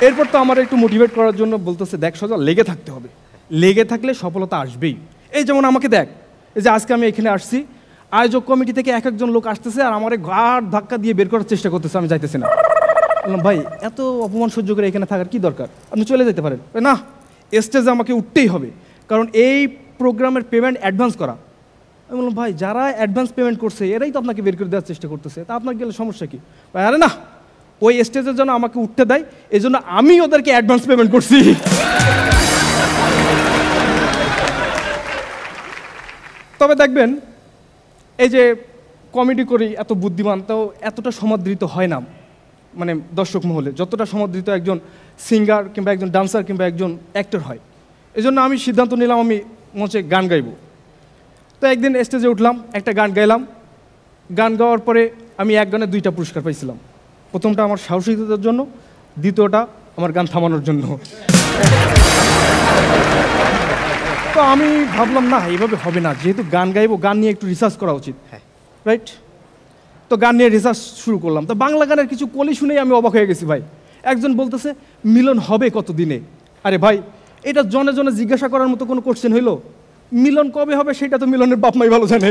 এরপর তো আমার একটু মোটিভেট করার জন্য বলতেছে, দেখ সজল, লেগে থাকতে হবে, লেগে থাকলে সফলতা আসবেই। এই যেমন আমাকে দেখ, এই যে আজকে আমি এখানে আসছি, আয়োজক কমিটি থেকে এক একজন লোক আসতেছে আর আমার ঘাট ধাক্কা দিয়ে বের করার চেষ্টা করতেছে, আমি যাইতেছি না। বললাম, ভাই এত অপমান সহ্য করে এখানে থাকার কি দরকার, আপনি চলে যেতে পারেন। না, স্টেজে আমাকে উঠতেই হবে, কারণ এই প্রোগ্রামের পেমেন্ট অ্যাডভান্স করা। আমি বললাম, ভাই যারা অ্যাডভান্স পেমেন্ট করছে এরাই তো আপনাকে বের করে দেওয়ার চেষ্টা করতেছে, তা আপনার গেলে সমস্যা কি? ভাই আরে না, ওই স্টেজের জন্য আমাকে উঠতে দেয়, এই জন্য আমি ওদেরকে অ্যাডভান্স পেমেন্ট করছি। তবে দেখবেন, এই যে কমেডি করি এত বুদ্ধিমান, তাও এতটা সমাদৃত হয় না মানে দর্শক মহলে, যতটা সমাদৃত একজন সিঙ্গার কিংবা একজন ডান্সার কিংবা একজন অ্যাক্টর হয়। এই জন্য আমি সিদ্ধান্ত নিলাম আমি মঞ্চে গান গাইব। তো একদিন স্টেজে উঠলাম, একটা গান গাইলাম। গান গাওয়ার পরে আমি এক গানে 2টা পুরস্কার পাইছিলাম। প্রথমটা আমার সাহসিকতার জন্য, দ্বিতীয়টা আমার গান থামানোর জন্য। তো আমি ভাবলাম, না এইভাবে হবে না, যেহেতু গান গাইবো, গান নিয়ে একটু রিসার্চ করা উচিত, রাইট? তো গান নিয়ে রিসার্চ শুরু করলাম। তো বাংলা গানের কিছু কলি শুনেই আমি অবাক হয়ে গেছি ভাই। একজন বলতেছে, মিলন হবে কত দিনে? আরে ভাই, এটা জনে জনে জিজ্ঞাসা করার মতো কোনো কোশ্চেন হইলো? মিলন কবে হবে সেটা তো মিলনের বাপ মাই ভালো জানে।